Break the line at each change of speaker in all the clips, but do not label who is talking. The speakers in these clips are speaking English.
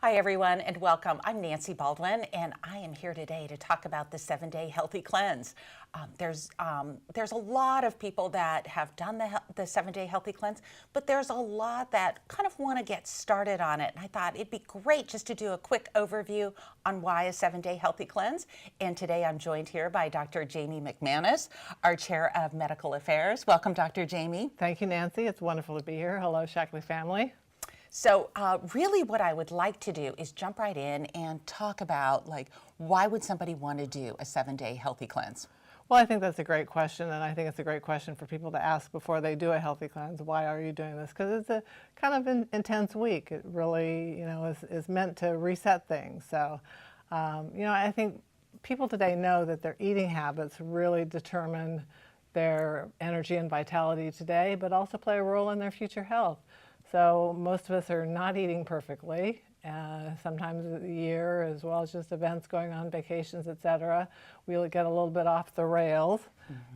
Hi, everyone, and welcome. I'm Nancy Baldwin, and I am here today to talk about the 7-Day Healthy Cleanse. There's a lot of people that have done the 7-Day Healthy Cleanse, but there's a lot that kind of want to get started on it. And I thought it'd be great just to do a quick overview on why a 7-Day Healthy Cleanse. And today I'm joined here by Dr. Jamie McManus, our Chair of Medical Affairs. Welcome, Dr. Jamie.
Thank you, Nancy. It's wonderful to be here. Hello, Shaklee family.
So really what I would like to do is jump right in and talk about, why would somebody want to do a 7-Day Healthy Cleanse?
Well, I think that's a great question, and I think it's a great question for people to ask before they do a healthy cleanse. Why are you doing this? Because it's a kind of an intense week. It really, is meant to reset things. So, I think people today know that their eating habits really determine their energy and vitality today, but also play a role in their future health. So most of us are not eating perfectly, sometimes a year, as well as just events going on, vacations, etc. We get a little bit off the rails.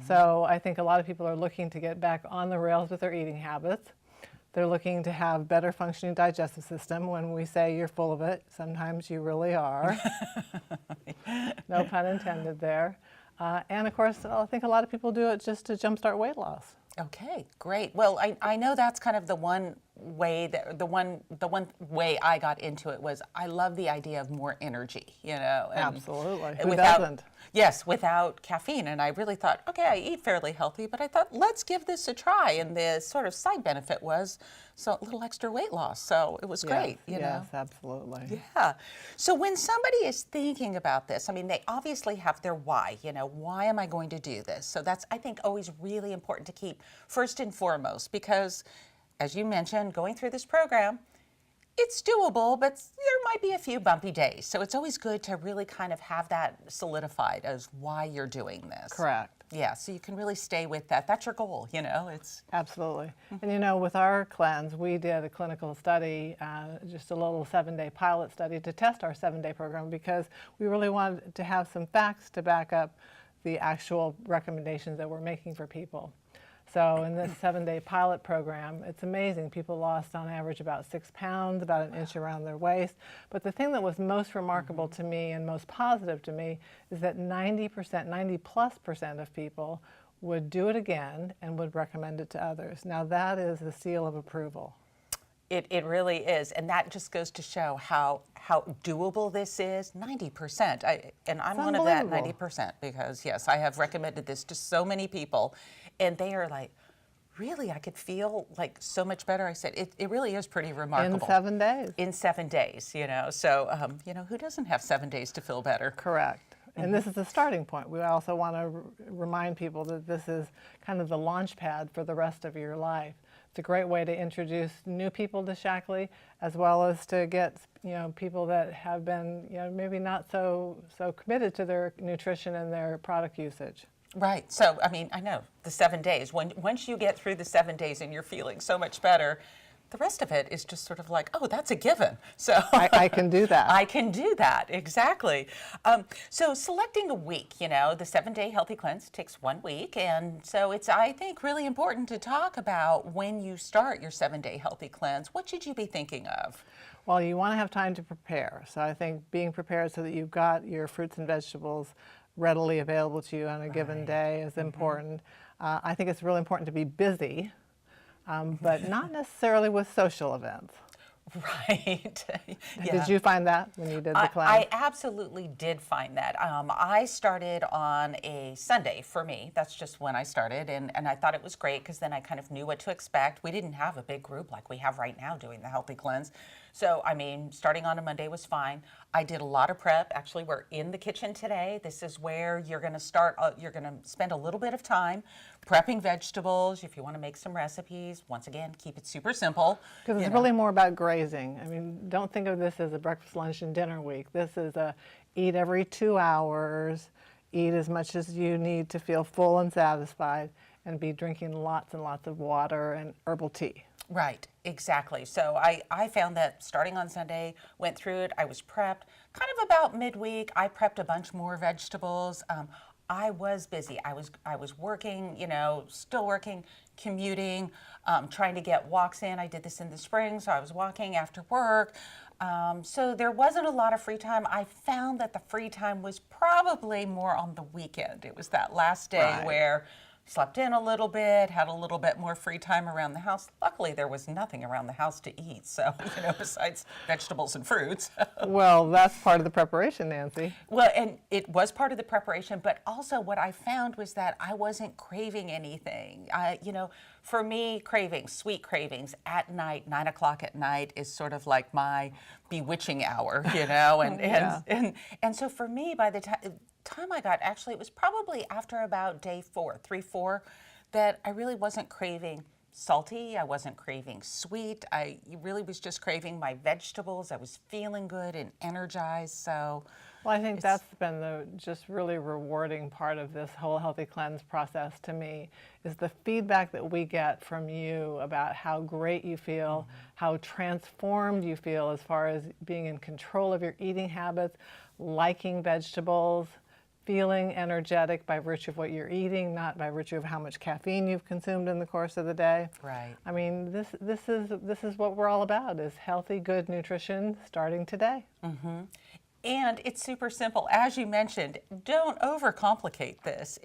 So I think a lot of people are looking to get back on the rails with their eating habits. They're looking to have better functioning digestive system. When we say you're full of it, sometimes you really are. No pun intended there. And of course, I think a lot of people do it just to jumpstart weight loss.
Okay, great. Well, I know that's kind of the one way the one way I got into it was I love the idea of more energy, and
Absolutely. Who
without,
doesn't?
Yes, without caffeine. And I really thought, okay, I eat fairly healthy, but I thought, let's give this a try. And the sort of side benefit was a little extra weight loss. So it was great,
Yes, absolutely.
Yeah. So when somebody is thinking about this, I mean, they obviously have their why, why am I going to do this? So that's, I think, always really important to keep first and foremost, because as you mentioned, going through this program, it's doable, but there might be a few bumpy days. So it's always good to really kind of have that solidified as why you're doing this.
Correct.
Yeah, so you can really stay with that. That's your goal, it's...
Absolutely. And with our cleanse, we did a clinical study, just a little 7-day pilot study to test our 7-day program because we really wanted to have some facts to back up the actual recommendations that we're making for people. So in this 7-day pilot program, it's amazing. People lost on average about 6 pounds, about an inch around their waist. But the thing that was most remarkable to me and most positive to me is that 90+ % of people would do it again and would recommend it to others. Now that is the seal of approval.
It really is, and that just goes to show how doable this is. 90%, and I'm one of that 90% because yes, I have recommended this to so many people, and they are like, really, I could feel like so much better. I said it really is pretty remarkable.
In 7 days.
In 7 days, So who doesn't have 7 days to feel better?
Correct. And this is the starting point. We also want to remind people that this is kind of the launch pad for the rest of your life. It's a great way to introduce new people to Shaklee, as well as to get people that have been maybe not so committed to their nutrition and their product usage.
Right. So I mean, I know the 7 days. Once you get through the 7 days and you're feeling so much better, the rest of it is just sort of like, oh, that's a given. So
I can do that.
I can do that, exactly. So selecting a week, the 7-Day Healthy Cleanse takes 1 week. And so it's, I think, really important to talk about when you start your 7-Day Healthy Cleanse. What should you be thinking of?
Well, you want to have time to prepare. So I think being prepared so that you've got your fruits and vegetables readily available to you on a given day is important. I think it's really important to be busy. But not necessarily with social events.
Right. Yeah.
Did you find that when you did the cleanse?
I absolutely did find that. I started on a Sunday for me. That's just when I started, and I thought it was great because then I kind of knew what to expect. We didn't have a big group like we have right now doing the Healthy Cleanse. So, I mean, starting on a Monday was fine. I did a lot of prep. Actually, we're in the kitchen today. This is where you're going to start. You're going to spend a little bit of time prepping vegetables. If you want to make some recipes, once again, keep it super simple.
Because it's really more about grazing. I mean, don't think of this as a breakfast, lunch, and dinner week. This is a eat every 2 hours, eat as much as you need to feel full and satisfied, and be drinking lots and lots of water and herbal tea.
Right, exactly. So I found that starting on Sunday, went through it, I was prepped. Kind of about midweek, I prepped a bunch more vegetables. I was busy. I was working, still working, commuting, trying to get walks in. I did this in the spring, so I was walking after work. So there wasn't a lot of free time. I found that the free time was probably more on the weekend. It was that last day
Right.
where slept in a little bit, had a little bit more free time around the house. Luckily, there was nothing around the house to eat, so, besides vegetables and fruits.
Well, that's part of the preparation, Nancy.
Well, and it was part of the preparation, but also what I found was that I wasn't craving anything. For me, sweet cravings at night, 9 o'clock at night is sort of like my bewitching hour, and,
Yeah.
and so for me, by the time I got, actually, it was probably after about day 4, 3, 4, that I really wasn't craving salty. I wasn't craving sweet. I really was just craving my vegetables. I was feeling good and energized. So,
Well, I think that's been the just really rewarding part of this whole Healthy Cleanse process to me, is the feedback that we get from you about how great you feel, how transformed you feel as far as being in control of your eating habits, liking vegetables, feeling energetic by virtue of what you're eating, not by virtue of how much caffeine you've consumed in the course of the day.
right.
I mean, this is what we're all about, is healthy, good nutrition starting today.
And it's super simple. As you mentioned, don't overcomplicate this.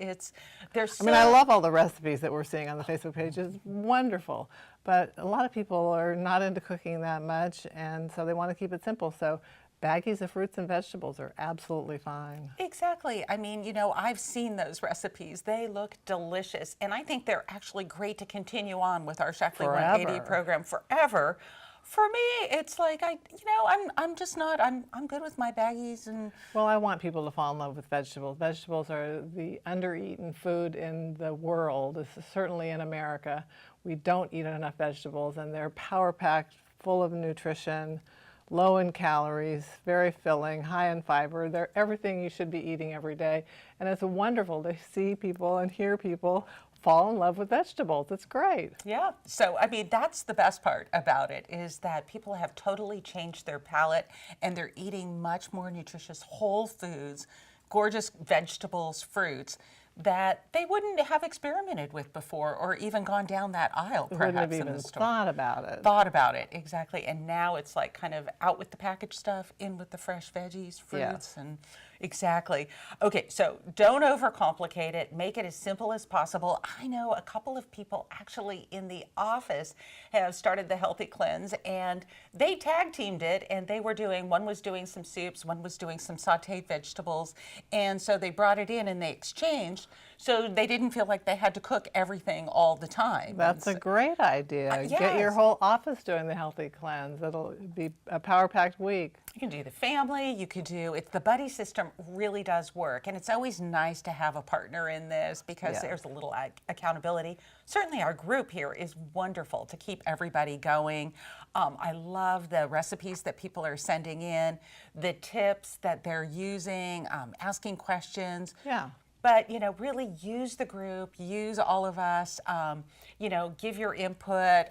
There's
I mean, I love all the recipes that we're seeing on the Facebook page. It's wonderful. But a lot of people are not into cooking that much, and so they want to keep it simple. So baggies of fruits and vegetables are absolutely fine.
Exactly. I mean, I've seen those recipes. They look delicious. And I think they're actually great to continue on with our Shaklee 180 program forever. For me, it's like I'm just not. I'm good with my baggies and.
Well, I want people to fall in love with vegetables. Vegetables are the under-eaten food in the world, certainly in America. We don't eat enough vegetables, and they're power-packed, full of nutrition, low in calories, very filling, high in fiber. They're everything you should be eating every day. And it's wonderful to see people and hear people fall in love with vegetables. It's great.
Yeah. So, I mean, that's the best part about it, is that people have totally changed their palate and they're eating much more nutritious whole foods, gorgeous vegetables, fruits that they wouldn't have experimented with before or even gone down that aisle,
Wouldn't
perhaps,
have
in
even
the store.
thought about it.
Thought about it, exactly. And now it's like kind of out with the packaged stuff, in with the fresh veggies, fruits, and exactly. Okay, so don't overcomplicate it. Make it as simple as possible. I know a couple of people actually in the office have started the Healthy Cleanse, and they tag teamed it, and one was doing some soups, one was doing some sauteed vegetables, and so they brought it in and they exchanged, so they didn't feel like they had to cook everything all the time.
That's a great idea. Get your
yes.
whole office doing the Healthy Cleanse. It'll be a power-packed week.
You can do the family, the buddy system really does work. And it's always nice to have a partner in this because there's a little accountability. Certainly our group here is wonderful to keep everybody going. I love the recipes that people are sending in, the tips that they're using, asking questions.
Yeah.
But, really use the group, use all of us, give your input,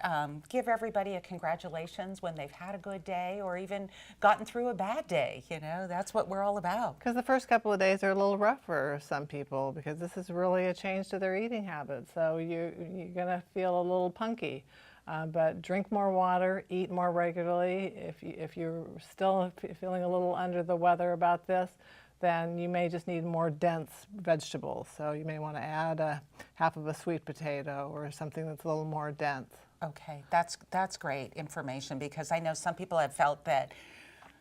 give everybody a congratulations when they've had a good day or even gotten through a bad day. That's what we're all about.
Because the first couple of days are a little rough for some people because this is really a change to their eating habits. So you're going to feel a little punky. But drink more water, eat more regularly. If you're still feeling a little under the weather about this, then you may just need more dense vegetables. So you may want to add half of a sweet potato or something that's a little more dense.
Okay, that's great information because I know some people have felt that,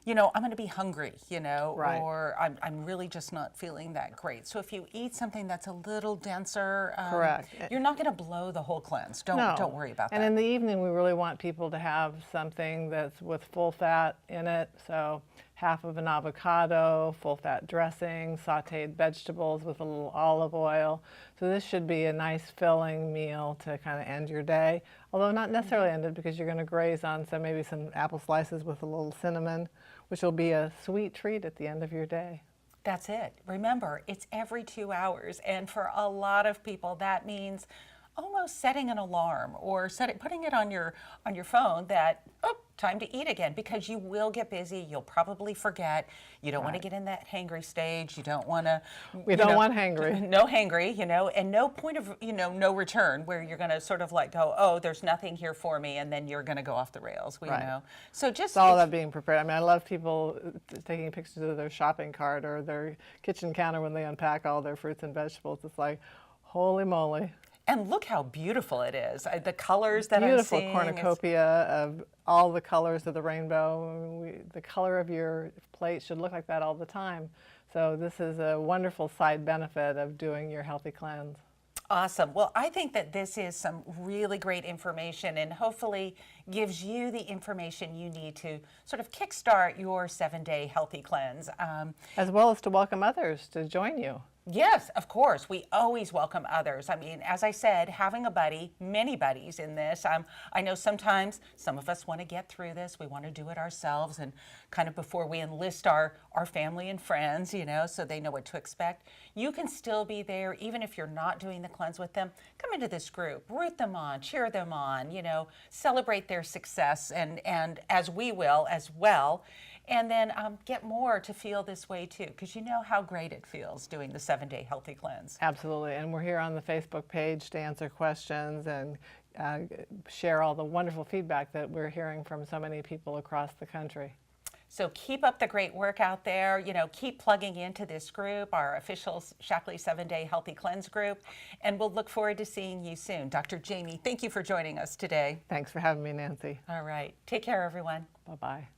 I'm going to be hungry,
Right.
or I'm really just not feeling that great. So if you eat something that's a little denser,
Correct.
You're not going to blow the whole cleanse. Don't worry about that.
And in the evening, we really want people to have something that's with full fat in it. So half of an avocado, full fat dressing, sauteed vegetables with a little olive oil. So this should be a nice filling meal to kind of end your day, although not necessarily end it because you're going to graze on maybe some apple slices with a little cinnamon, which will be a sweet treat at the end of your day.
That's it. Remember, it's every 2 hours. And for a lot of people, that means almost setting an alarm or putting it on your phone that, oh, time to eat again, because you will get busy. You'll probably forget. You don't want to get in that hangry stage. You don't want to.
We don't want hangry.
No hangry, and no point of, no return where you're going to sort of like go, oh, there's nothing here for me, and then you're going to go off the rails. So just
it's all about being prepared. I mean, I love people taking pictures of their shopping cart or their kitchen counter when they unpack all their fruits and vegetables. It's like, holy moly.
And look how beautiful it is. The colors that
beautiful
I'm seeing.
cornucopia of all the colors of the rainbow. The color of your plate should look like that all the time. So this is a wonderful side benefit of doing your healthy cleanse.
Awesome. Well, I think that this is some really great information and hopefully gives you the information you need to sort of kickstart your 7-day healthy cleanse.
As well as to welcome others to join you.
Yes, of course. We always welcome others. I mean, as I said, having a buddy, many buddies in this. I know sometimes some of us want to get through this. We want to do it ourselves and kind of before we enlist our family and friends, so they know what to expect. You can still be there even if you're not doing the cleanse with them. Come into this group, root them on, cheer them on, celebrate their success and as we will as well. And then get more to feel this way too, because you know how great it feels doing the 7-day healthy cleanse.
Absolutely, and we're here on the Facebook page to answer questions and share all the wonderful feedback that we're hearing from so many people across the country.
So keep up the great work out there. Keep plugging into this group, our official Shaklee 7-day healthy cleanse group, and we'll look forward to seeing you soon. Dr. Jamie, thank you for joining us today.
Thanks for having me, Nancy.
All right, take care, everyone.
Bye-bye.